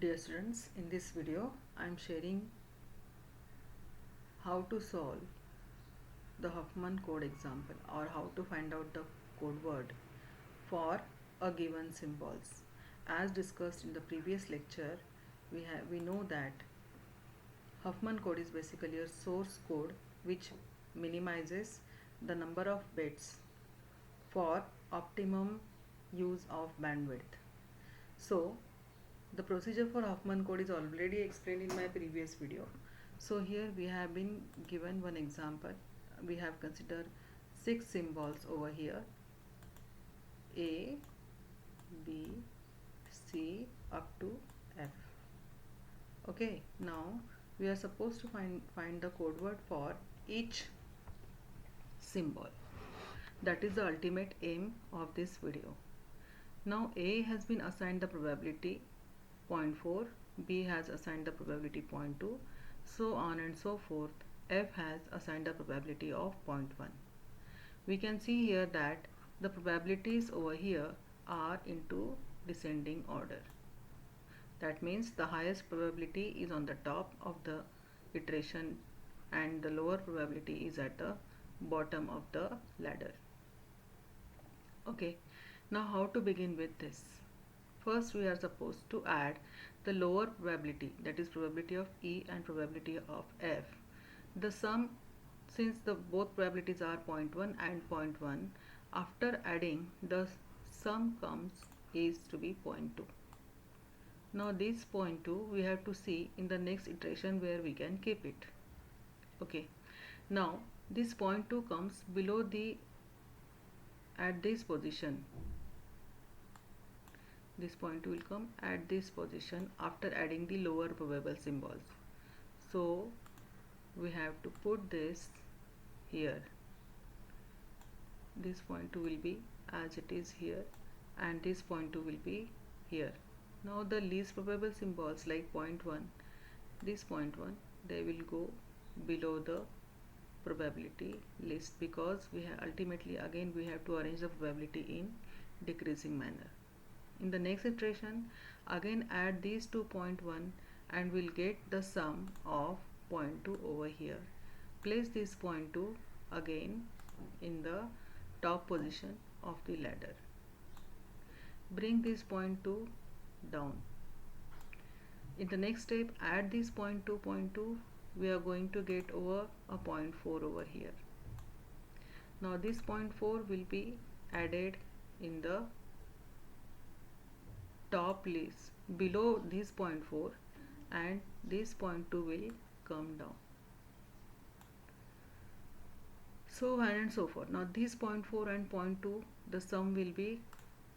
Dear students, in this video I am sharing how to solve the Huffman code example or how to find out the code word for a given symbols. As discussed in the previous lecture, we know that Huffman code is basically a source code which minimizes the number of bits for optimum use of bandwidth. So the procedure for Huffman code is already explained in my previous video. So here we have been given one example. We have considered 6 symbols over here: A, B, C up to F. Okay, now we are supposed to find the code word for each symbol. That is the ultimate aim of this video. Now A has been assigned the probability 0.4, B has assigned the probability 0.2, so on and so forth. F has assigned the probability of 0.1. We can see here that the probabilities over here are into descending order. That means the highest probability is on the top of the iteration and the lower probability is at the bottom of the ladder. Okay, now how to begin with this? First we are supposed to add the lower probability, that is probability of E and probability of F. The sum, since the both probabilities are 0.1 and 0.1, after adding the sum comes is to be 0.2. Now this 0.2 we have to see in the next iteration where we can keep it. Okay, now this 0.2 comes below the at this position. This 0.2 will come at this position after adding the lower probable symbols. So we have to put this here. This 0.2 will be as it is here and this 0.2 will be here. Now the least probable symbols like 0.1, this 0.1, they will go below the probability list because we have ultimately again we have to arrange the probability in decreasing manner. In the next iteration again add these 2.1 and we'll get the sum of 0.2 over here. Place this 0.2 again in the top position of the ladder. Bring this 0.2 down. In the next step add this 0.2, we are going to get over a 0.4 over here. Now this 0.4 will be added in the top list below this 0.4 and this 0.2 will come down. So on and so forth. Now this 0.4 and 0.2, the sum will be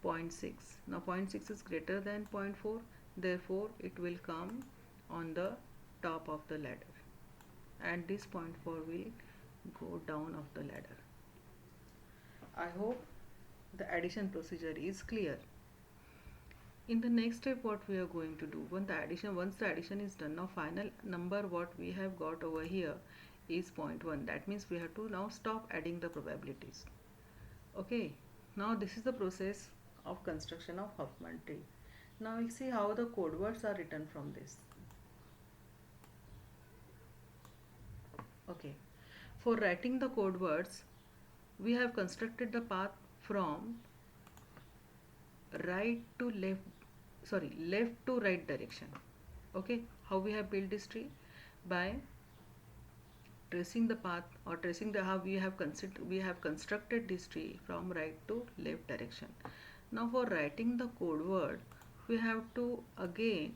0.6. Now 0.6 is greater than 0.4, therefore it will come on the top of the ladder and this 0.4 will go down of the ladder. I hope the addition procedure is clear. In the next step what we are going to do, once the addition is done, now final number what we have got over here is 0.1. That means we have to now stop adding the probabilities. Okay, now this is the process of construction of Huffman tree. Now we see how the code words are written from this. Okay, for writing the code words we have constructed the path from left to right direction. Okay, how we have built this tree? By tracing the path or tracing the how we have constructed this tree from right to left direction. Now for writing the code word we have to again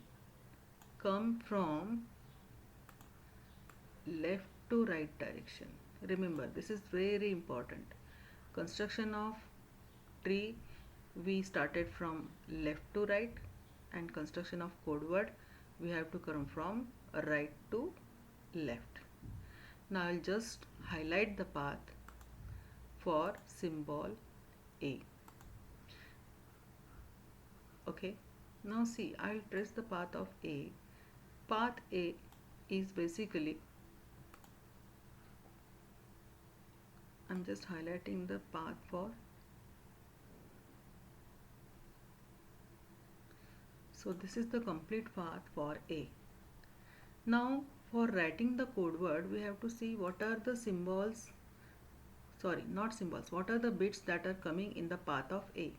come from left to right direction. Remember, this is very important. Construction of tree we started from left to right and construction of code word we have to come from right to left. Now I'll just highlight the path for symbol A. Okay, now see, I'll trace the path of A. Path A is basically, I'm just highlighting the path for So this is the complete path for A. Now for writing the code word, we have to see what are the symbols, sorry, not symbols, what are the bits that are coming in the path of A,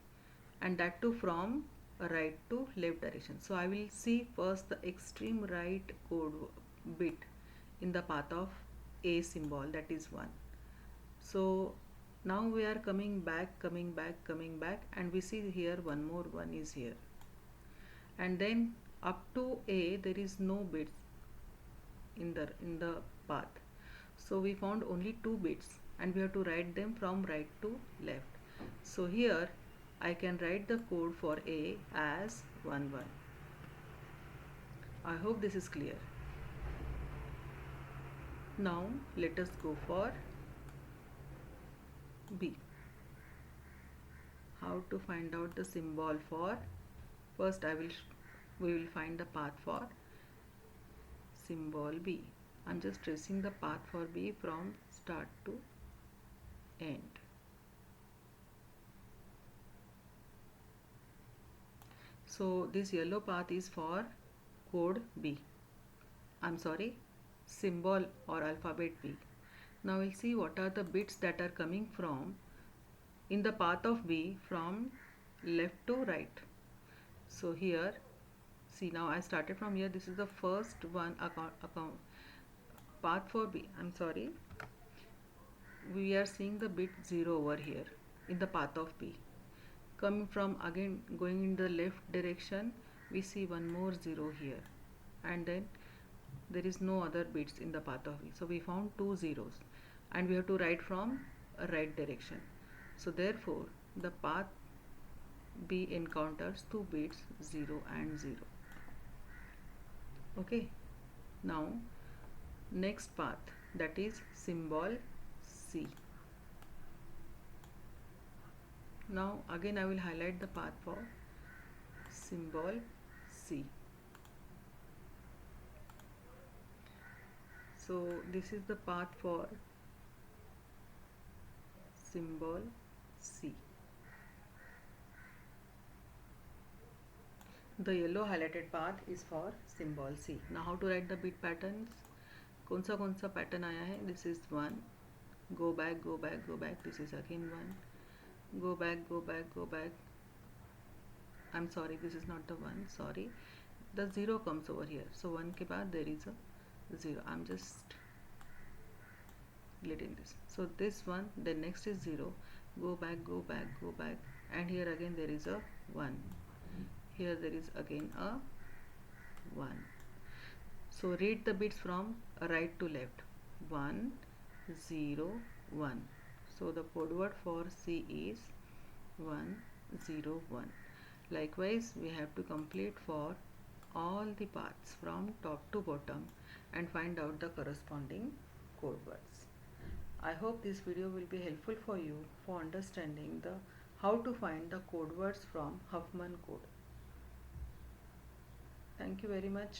and that too from right to left direction. So I will see first the extreme right code bit in the path of A symbol, that is 1. So now we are coming back, and we see here one more 1 is here, and then up to A there is no bits in the path. So we found only 2 bits and we have to write them from right to left. So here I can write the code for A as 1 1. I hope this is clear. Now let us go for B. How to find out the symbol for, first we will find the path for symbol B. I'm just tracing the path for B from start to end. So this yellow path is for code B. I'm sorry, symbol or alphabet B. Now we'll see what are the bits that are coming from in the path of B from left to right. So here, see, now I started from here. This is the first one account path for B. I'm sorry, we are seeing the bit 0 over here in the path of B. Coming from, again going in the left direction, we see one more 0 here, and then there is no other bits in the path of B. So we found 2 zeros and we have to write from a right direction. So therefore the path B encounters 2 bits 0 and 0. Okay, now next path, that is symbol C. Now again I will highlight the path for symbol C. So this is the path for symbol C. The yellow highlighted path is for symbol C. Now how to write the bit patterns? कौन सा pattern आया है? This is 1. Go back, go back, go back. This is again 1. Go back, go back, go back. I'm sorry, this is not the 1. Sorry, the 0 comes over here. So 1 के बाद there is a 0. I'm just letting this. So this one, then next is 0. Go back, go back, go back, and here again there is a 1. Here there is again a 1. So read the bits from right to left. 1 0 1. So the code word for C is 1 0 1. Likewise we have to complete for all the paths from top to bottom and find out the corresponding code words. I hope this video will be helpful for you for understanding the how to find the code words from Huffman code. Thank you very much.